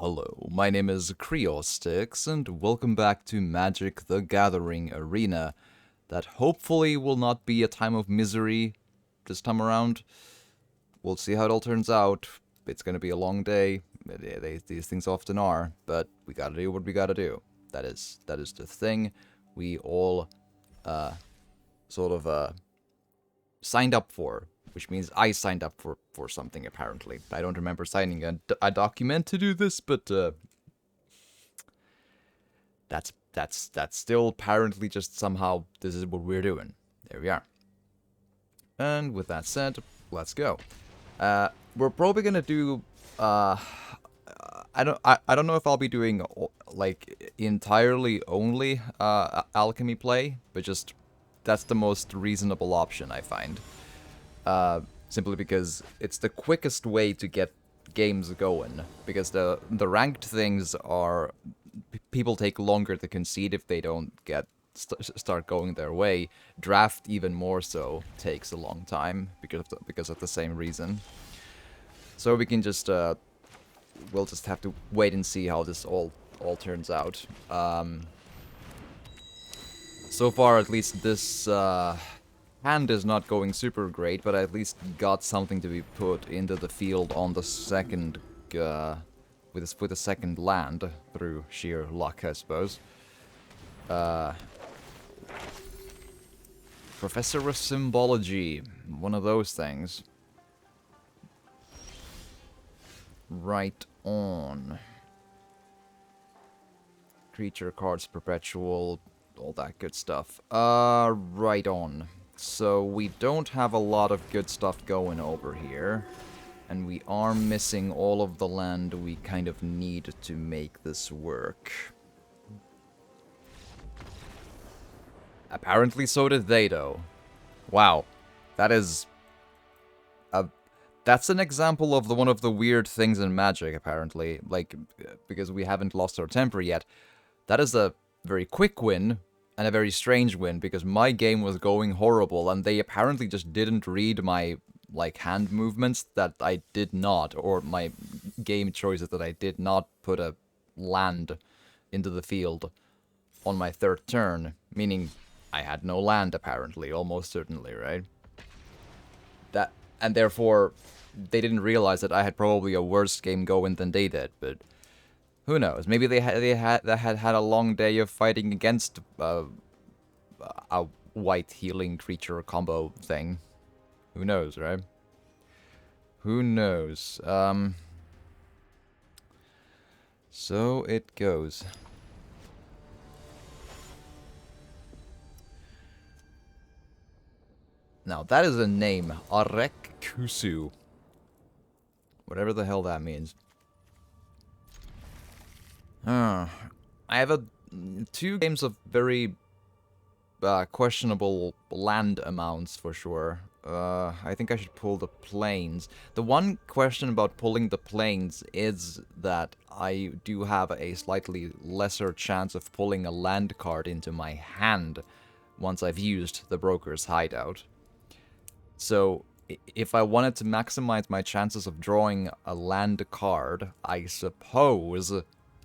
Hello, my name is Creostix, and welcome back to Magic the Gathering Arena. That hopefully will not be a time of misery this time around. We'll see how it all turns out. It's gonna be a long day. These things often are, but we gotta do what we gotta do. That is the thing we all sort of signed up for, which means I signed up for something apparently. I don't remember signing a document to do this, but that's still apparently just somehow this is what we're doing. There we are. And with that said, let's go. We're probably gonna do. I don't know if I'll be doing like entirely only alchemy play, but just that's the most reasonable option I find. Simply because it's the quickest way to get games going. Because the ranked things are people take longer to concede if they don't start going their way. Draft even more so takes a long time because of the same reason. So we can just we'll just have to wait and see how this all turns out. So far, at least this hand is not going super great, but I at least got something to be put into the field on the second, with a second land through sheer luck, I suppose. Professor of Symbology, one of those things. Right on. Creature cards, perpetual, all that good stuff. Right on. So we don't have a lot of good stuff going over here. And we are missing all of the land we kind of need to make this work. Apparently so did they, though. Wow. That is... That's an example of one of the weird things in Magic, apparently. Like, because we haven't lost our temper yet. That is a very quick win, and a very strange win, because my game was going horrible, and they apparently just didn't read my, like, hand movements that I did not, or my game choices that I did not put a land into the field on my third turn, meaning I had no land, apparently, almost certainly, right? And therefore, they didn't realize that I had probably a worse game going than they did, but who knows? Maybe they had a long day of fighting against a white healing creature combo thing. Who knows, right? Who knows? So it goes. Now, that is a name. Arek Kusu. Whatever the hell that means. I have two games of very questionable land amounts for sure. I think I should pull the planes. The one question about pulling the planes is that I do have a slightly lesser chance of pulling a land card into my hand once I've used the Broker's Hideout. So, if I wanted to maximize my chances of drawing a land card, I suppose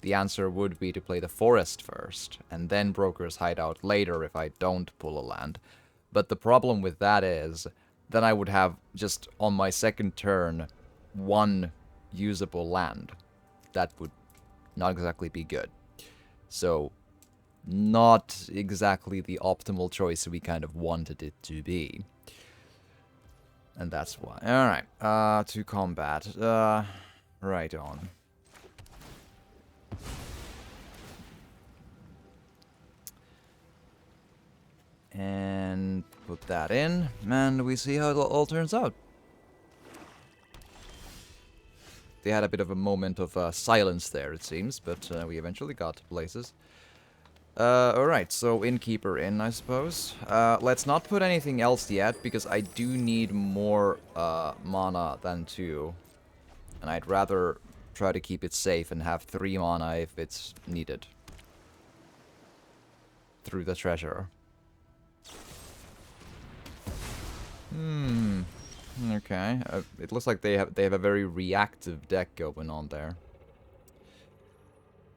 the answer would be to play the Forest first, and then Broker's Hideout later if I don't pull a land. But the problem with that is, then I would have, just on my second turn, one usable land. That would not exactly be good. So, not exactly the optimal choice we kind of wanted it to be. And that's why. Alright, to combat. Right on. And put that in, and we see how it all turns out. They had a bit of a moment of silence there, it seems, but we eventually got to places. Alright, so Innkeeper in, I suppose. Let's not put anything else yet, because I do need more mana than 2. And I'd rather try to keep it safe and have 3 mana if it's needed. Through the treasure. Okay. It looks like they have a very reactive deck going on there.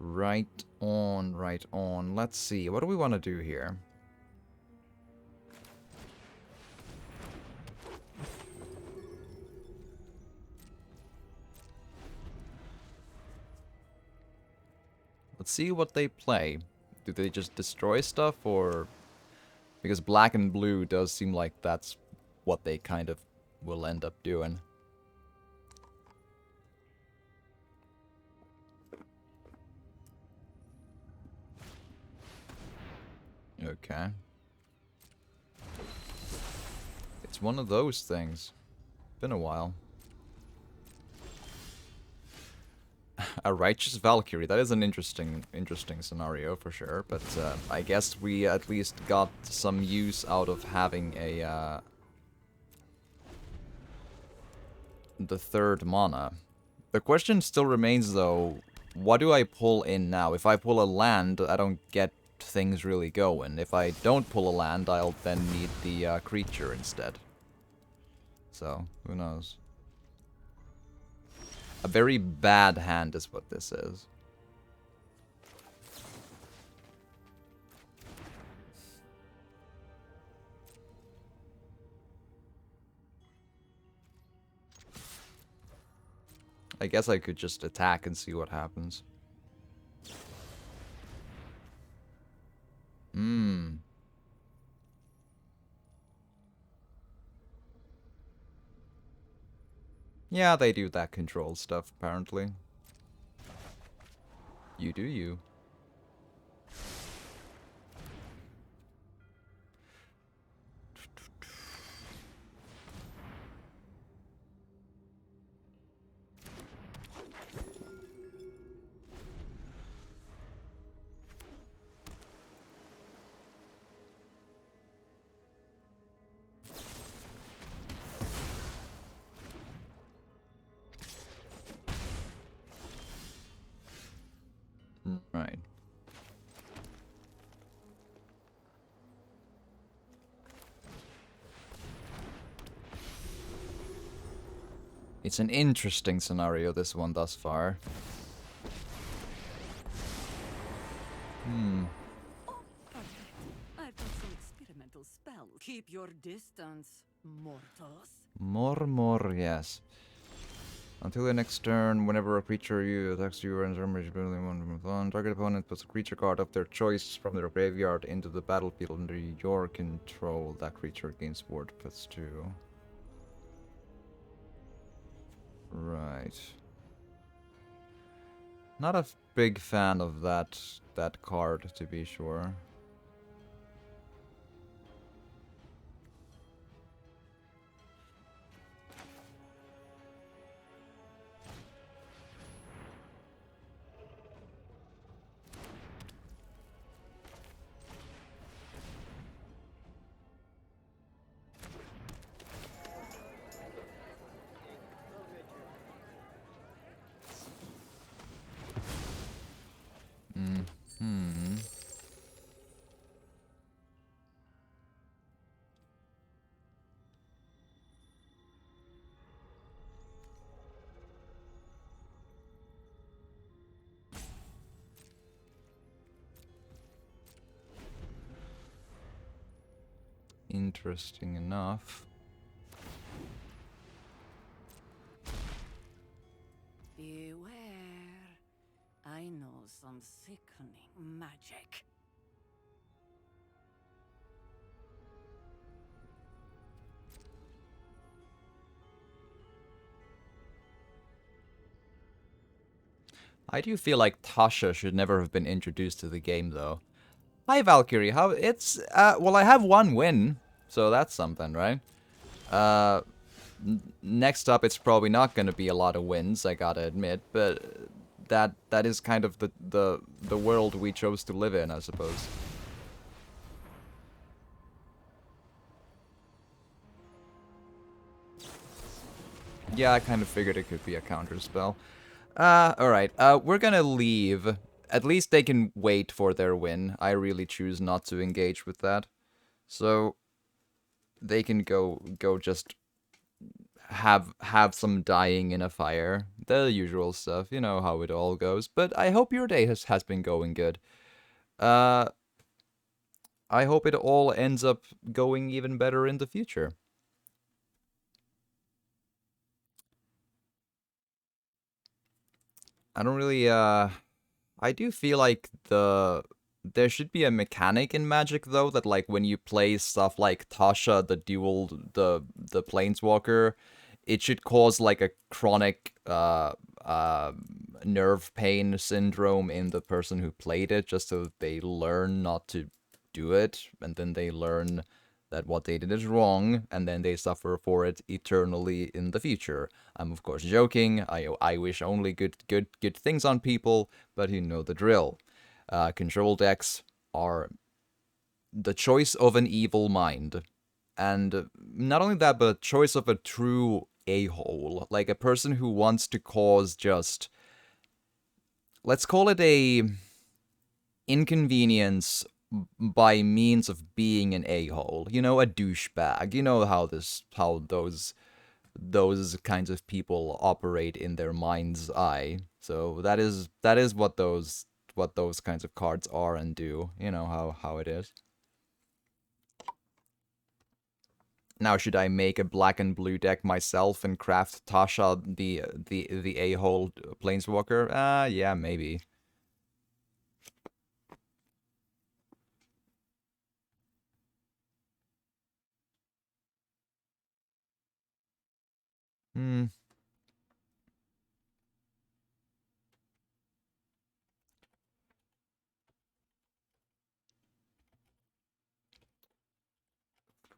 Right on, right on. Let's see, what do we want to do here? Let's see what they play. Do they just destroy stuff, or... Because black and blue does seem like that's what they kind of will end up doing. Okay. It's one of those things. Been a while. A righteous Valkyrie. That is an interesting scenario for sure. But I guess we at least got some use out of having a the third mana. The question still remains though, what do I pull in now? If I pull a land, I don't get things really going. If I don't pull a land, I'll then need the creature instead. So, who knows? A very bad hand is what this is. I guess I could just attack and see what happens. Hmm. Yeah, they do that control stuff, apparently. You do you. Right. It's an interesting scenario, this one, thus far. Hmm. I've got some experimental spell. Keep your distance, mortals. More, yes. Until the next turn, whenever a creature you attacks you and on target opponent puts a creature card of their choice from their graveyard into the battlefield under your control. That creature gains ward +2. Right. Not a big fan of that card, to be sure. Hmm. Interesting enough. Beware. I know some sickening magic. I do feel like Tasha should never have been introduced to the game, though. Hi, Valkyrie. How it's well, I have one win, so that's something, right? Next up, it's probably not going to be a lot of wins, I gotta admit, but that is kind of the world we chose to live in, I suppose. Yeah, I kind of figured it could be a counter spell. Alright. We're gonna leave. At least they can wait for their win. I really choose not to engage with that. So they can go just have some dying in a fire, the usual stuff. You know how it all goes. But I hope your day has been going good. Uh, I hope it all ends up going even better in the future. I don't really I do feel like there should be a mechanic in Magic though that like when you play stuff like Tasha the Planeswalker, it should cause like a chronic uh nerve pain syndrome in the person who played it just so that they learn not to do it and then they learn that what they did is wrong and then they suffer for it eternally in the future. I'm of course joking. I wish only good things on people, but you know the drill. Control decks are the choice of an evil mind, and not only that, but a choice of a true a-hole, like a person who wants to cause just, let's call it a inconvenience by means of being an a-hole. You know, a douchebag. You know how those kinds of people operate in their mind's eye. So that is what those kinds of cards are and do. You know how it is. Now, should I make a black and blue deck myself and craft Tasha the a-hole planeswalker? Yeah, maybe. Hmm.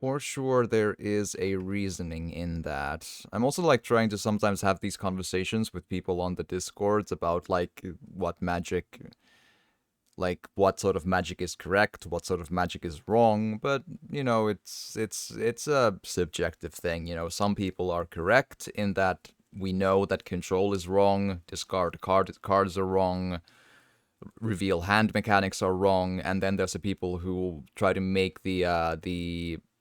For sure, there is a reasoning in that. I'm also like trying to sometimes have these conversations with people on the Discords about like what magic, like what sort of magic is correct, what sort of magic is wrong. But you know, it's a subjective thing. You know, some people are correct in that we know that control is wrong, discard cards are wrong, reveal hand mechanics are wrong, and then there's the people who try to make the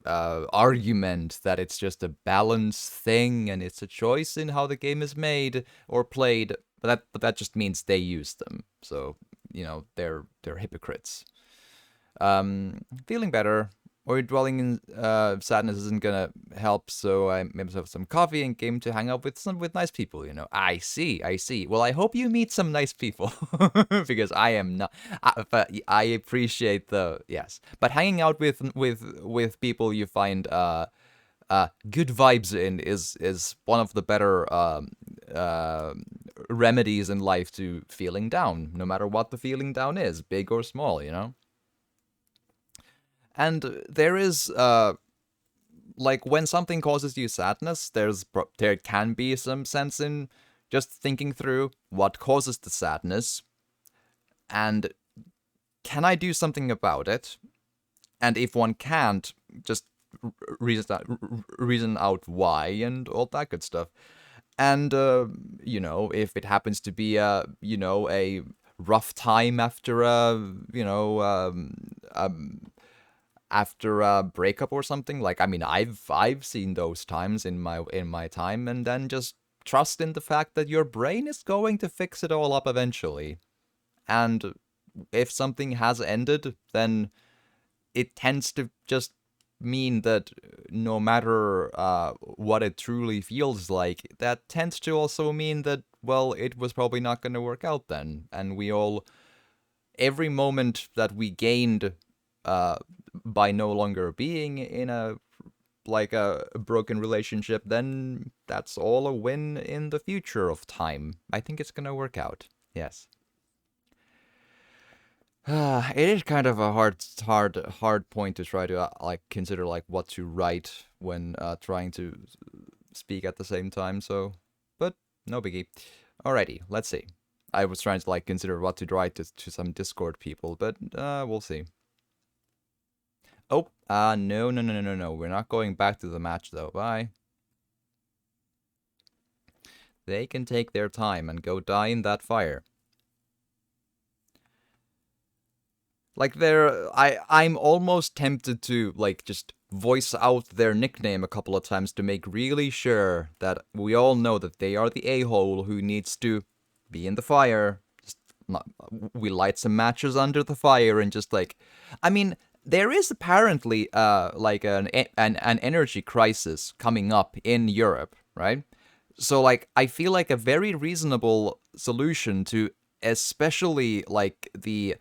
argument that it's just a balance thing and it's a choice in how the game is made or played. But that just means they use them. So you know they're hypocrites. Feeling better. Or dwelling in sadness isn't gonna help, so I made myself some coffee and came to hang out with nice people. You know, I see. Well, I hope you meet some nice people because I am not. But I appreciate the yes, but hanging out with people you find good vibes in is one of the better uh, remedies in life to feeling down, no matter what the feeling down is, big or small. You know. And there is like when something causes you sadness, there can be some sense in just thinking through what causes the sadness and can I do something about it? And if one can't, just reason out why and all that good stuff. And you know, if it happens to be a rough time after after a breakup or something, like I mean I've seen those times in my time, and then just trust in the fact that your brain is going to fix it all up eventually. And if something has ended, then it tends to just mean that no matter what it truly feels like, that tends to also mean that, well, it was probably not going to work out then. And we all, every moment that we gained uh, by no longer being in a like a broken relationship, then that's all a win in the future of time. I think it's gonna work out. Yes. It is kind of a hard point to try to like consider like what to write when trying to speak at the same time. So, but no biggie. Alrighty, let's see. I was trying to like consider what to write to some Discord people, but we'll see. Oh, no. We're not going back to the match though. Bye. They can take their time and go die in that fire. Like I'm almost tempted to like just voice out their nickname a couple of times to make really sure that we all know that they are the a-hole who needs to be in the fire. Just not, we light some matches under the fire and just like, I mean, there is apparently like an energy crisis coming up in Europe, right? So like I feel like a very reasonable solution to especially like the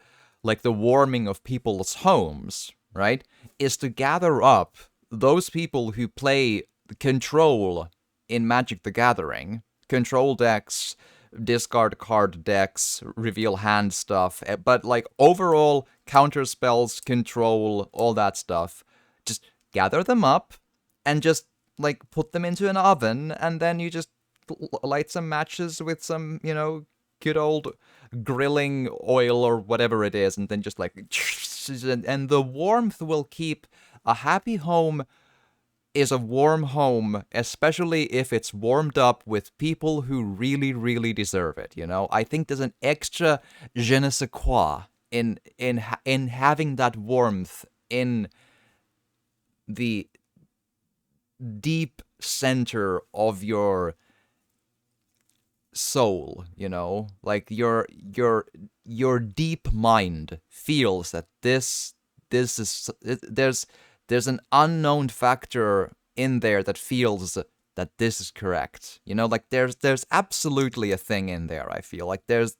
warming of people's homes, right, is to gather up those people who play control in Magic the Gathering, control decks, discard card decks, reveal hand stuff, but like overall counter spells, control, all that stuff. Just gather them up and just like put them into an oven, and then you just light some matches with some, good old grilling oil or whatever it is, and then just like, and the warmth will keep a happy home is a warm home, especially if it's warmed up with people who really, really deserve it. I think there's an extra je ne sais quoi in having that warmth in the deep center of your soul, like your deep mind feels that this is there's an unknown factor in there that feels that this is correct. Like there's absolutely a thing in there. I feel like there's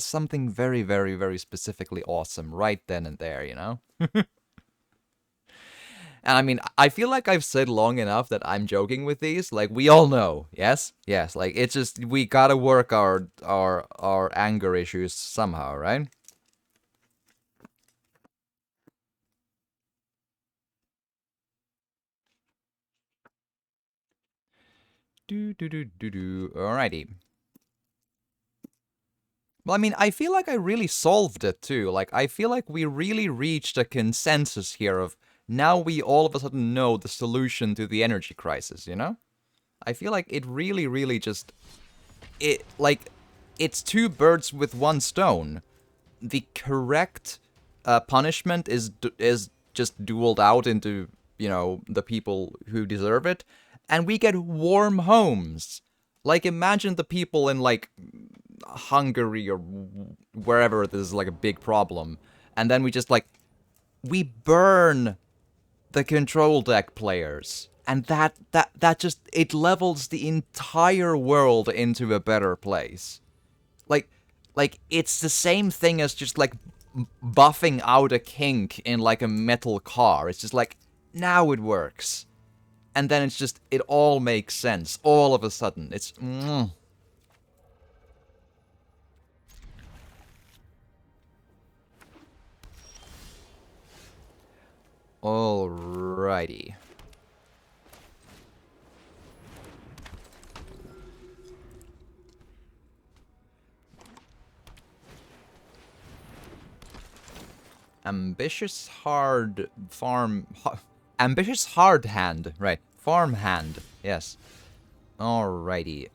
something very, very, very specifically awesome right then and there. And I mean, I feel like I've said long enough that I'm joking with these. Like, we all know, yes? Yes, like, it's just, we gotta work our anger issues somehow, right? Alrighty. Well, I mean, I feel like I really solved it, too. Like, I feel like we really reached a consensus here of now we all of a sudden know the solution to the energy crisis, I feel like it really, really just... it's two birds with one stone. The correct punishment is just dueled out into, the people who deserve it. And we get warm homes. Like, imagine the people in, like, Hungary or wherever this is, like, a big problem. And then we just, like, we burn the control deck players. And that just, it levels the entire world into a better place. Like, it's the same thing as just, like, buffing out a kink in, like, a metal car. It's just like, now it works. And then it's just, it all makes sense. All of a sudden. It's... Alrighty. Ambitious hard farm... ambitious hard hand. Right. Farm hand. Yes. Alrighty.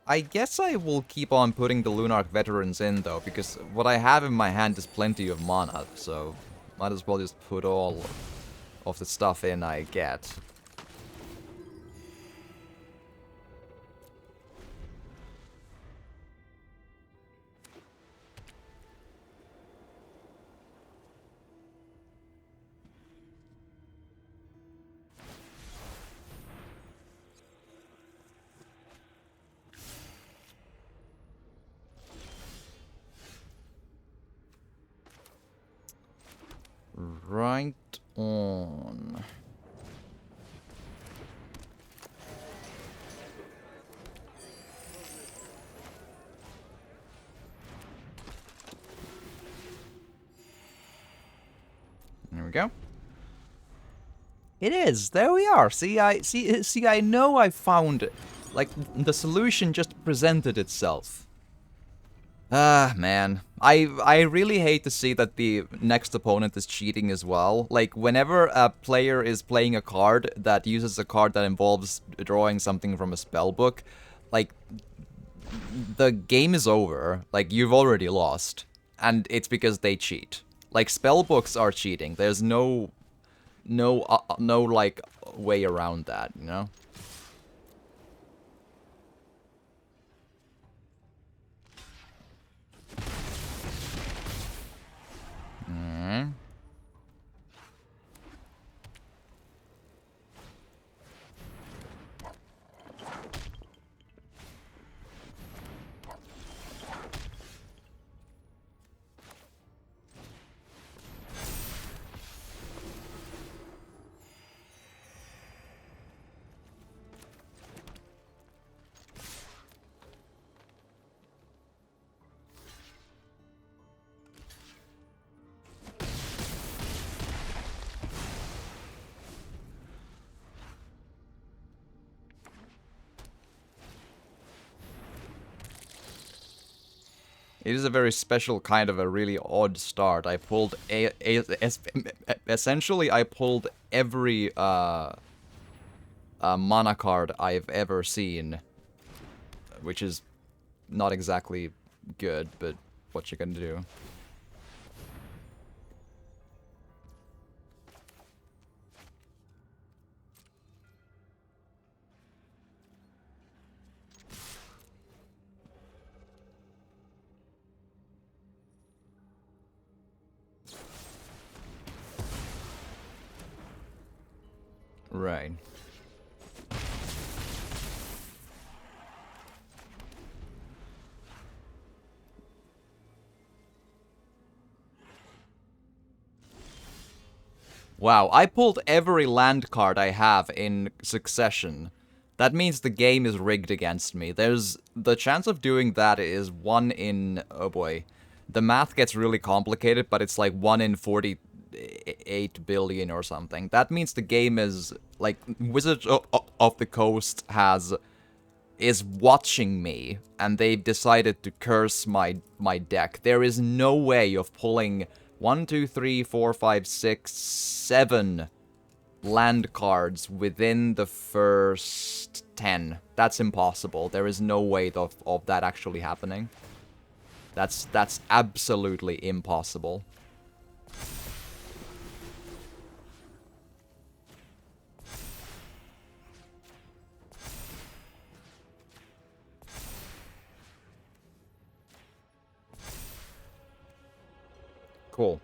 I guess I will keep on putting the Lunarch veterans in, though, because what I have in my hand is plenty of mana, so might as well just put all of the stuff in I get. Right on. There we go. It is. There we are. See, I know I found it. Like, the solution just presented itself. Ah, man. I really hate to see that the next opponent is cheating as well. Like, whenever a player is playing a card that uses a card that involves drawing something from a spell book, like, the game is over. Like, you've already lost. And it's because they cheat. Like, spellbooks are cheating. There's no like way around that, you know? Mm. It is a very special kind of a really odd start. I pulled essentially I pulled every mana card I've ever seen, which is not exactly good, but what you gonna do? Right. Wow, I pulled every land card I have in succession. That means the game is rigged against me. There's the chance of doing that is 1 in, oh boy. The math gets really complicated, but it's like 1 in 48 billion or something. That means the game is like Wizards of the Coast is watching me, and they've decided to curse my deck. There is no way of pulling 1, 2, 3, 4, 5, 6, 7 land cards within the first 10. That's impossible. There is no way of that actually happening. That's absolutely impossible. Cool.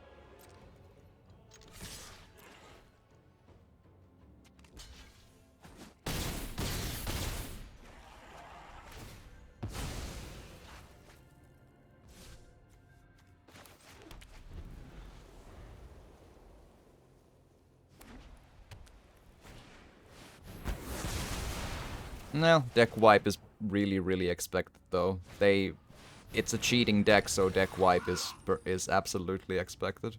No, deck wipe is really, really expected though. It's a cheating deck, so deck wipe is absolutely expected.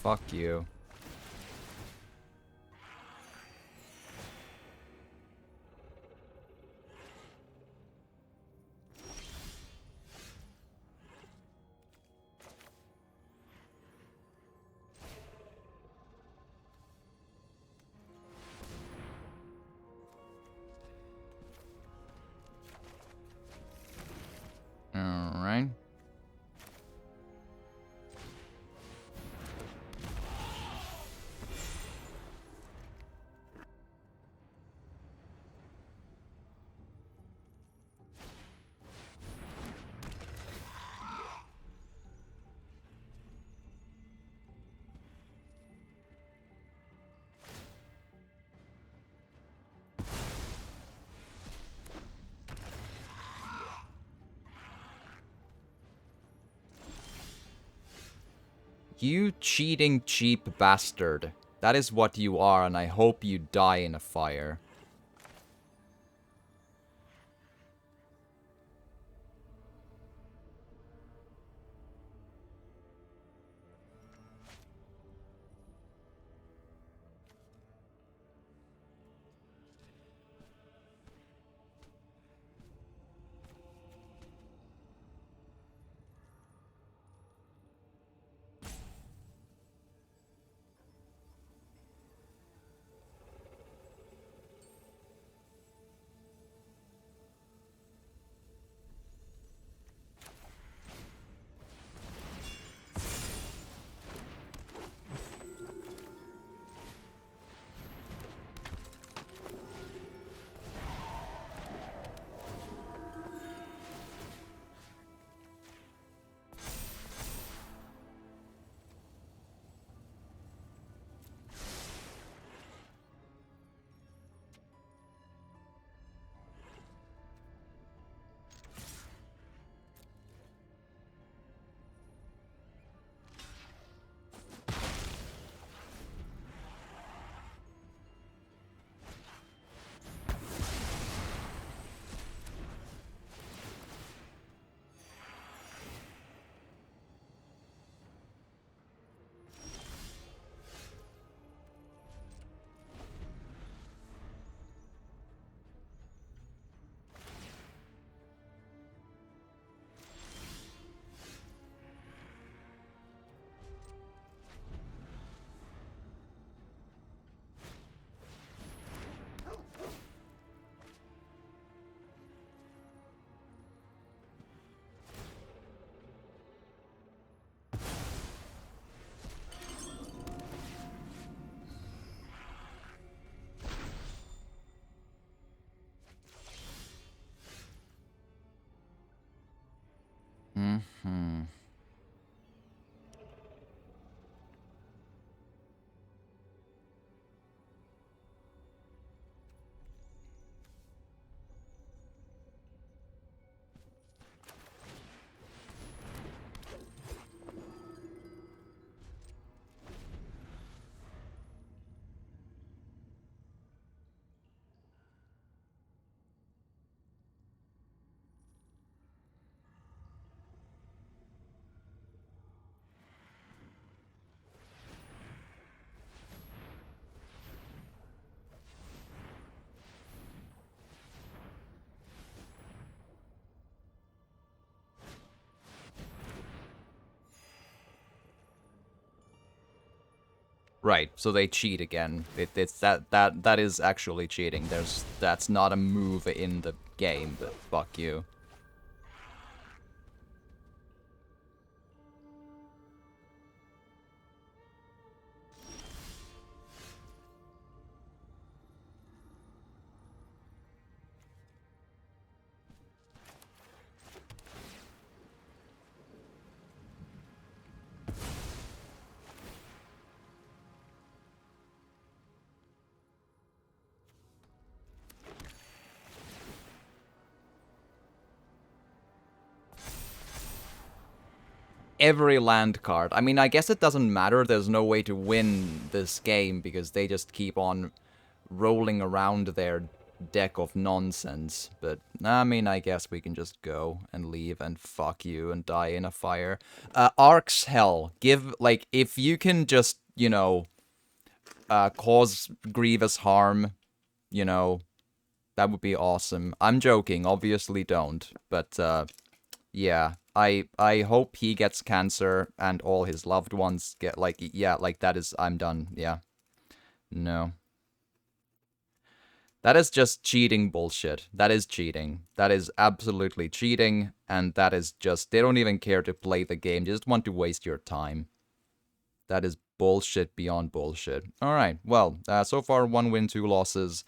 Fuck you. Alright. You cheating cheap bastard. That is what you are, and I hope you die in a fire. Mm-hmm. Right, so they cheat again. It's that is actually cheating. That's not a move in the game, but fuck you. Every land card. I mean, I guess it doesn't matter. There's no way to win this game because they just keep on rolling around their deck of nonsense. But, I mean, I guess we can just go and leave and fuck you and die in a fire. Ark's Hell. Give, like, if you can just, you know, cause grievous harm, you know, that would be awesome. I'm joking, obviously don't. But, yeah. I hope he gets cancer and all his loved ones get, like, yeah, like, that is, I'm done, yeah. No. That is just cheating bullshit. That is cheating. That is absolutely cheating, and that is just, they don't even care to play the game, they just want to waste your time. That is bullshit beyond bullshit. Alright, well, so far 1 win, 2 losses.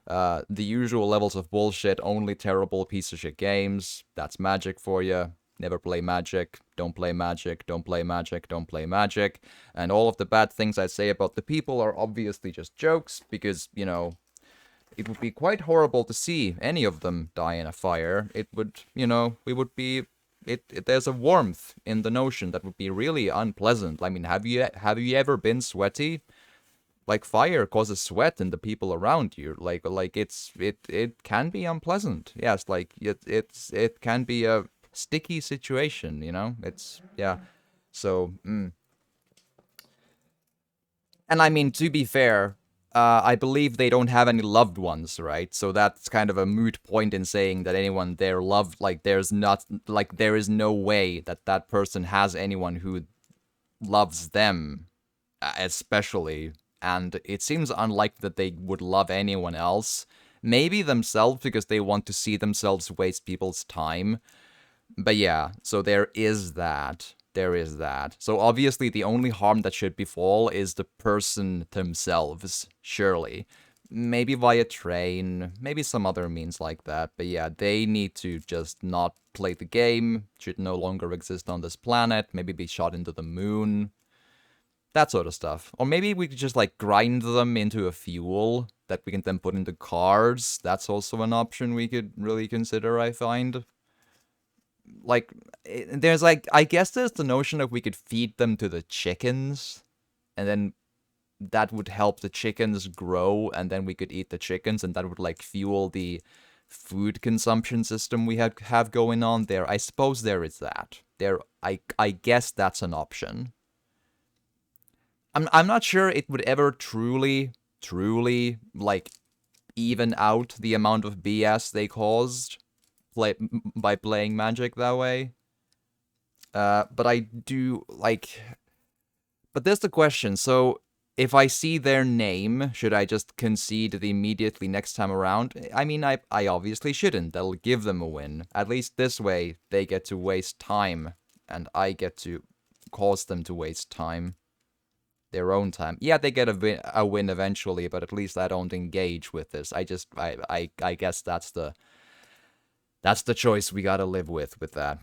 The usual levels of bullshit, only terrible piece of shit games. That's Magic for you. Never play Magic, don't play Magic, don't play Magic, don't play Magic. And all of the bad things I say about the people are obviously just jokes, because, you know, it would be quite horrible to see any of them die in a fire. It would, you know, we would be... there's a warmth in the notion that would be really unpleasant. I mean, have you ever been sweaty? Like, fire causes sweat in the people around you. Like it can be unpleasant. Yes, like it can be a sticky situation, you know? It's, yeah. So, and I mean, to be fair, I believe they don't have any loved ones, right? So that's kind of a moot point in saying that anyone there loved, like, there's not, like, there is no way that that person has anyone who loves them, especially. And it seems unlikely that they would love anyone else. Maybe themselves, because they want to see themselves waste people's time. But yeah, so there is that. There is that. So obviously the only harm that should befall is the person themselves, surely. Maybe via train, maybe some other means like that. But yeah, they need to just not play the game, should no longer exist on this planet, maybe be shot into the moon. That sort of stuff. Or maybe we could just, like, grind them into a fuel that we can then put into cars. That's also an option we could really consider, I find. Like, there's, like, I guess there's the notion that we could feed them to the chickens, and then that would help the chickens grow, and then we could eat the chickens, and that would, like, fuel the food consumption system we have going on there. I suppose there is that. I guess that's an option. I'm not sure it would ever truly, like, even out the amount of BS they caused by playing Magic that way. But I do, like... But there's the question, so if I see their name, should I just concede the immediately next time around? I mean, I obviously shouldn't. That'll give them a win. At least this way, they get to waste time, and I get to cause them to waste time. Their own time. Yeah, they get a win eventually, but at least I don't engage with this. I guess that's the choice we gotta live with that.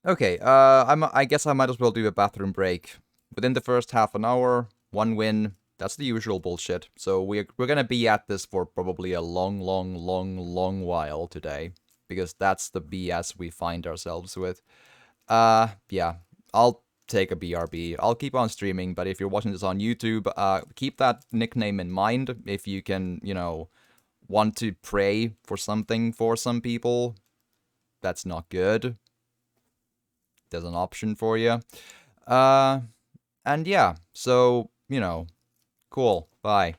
Okay, I guess I might as well do a bathroom break. Within the first half an hour, 1 win. That's the usual bullshit. So we're gonna be at this for probably a long while today. Because that's the BS we find ourselves with. Yeah. I'll take a BRB. I'll keep on streaming, but if you're watching this on YouTube, keep that nickname in mind. If you can, want to pray for something for some people, that's not good. There's an option for you. Uh, and yeah, so, cool. Bye.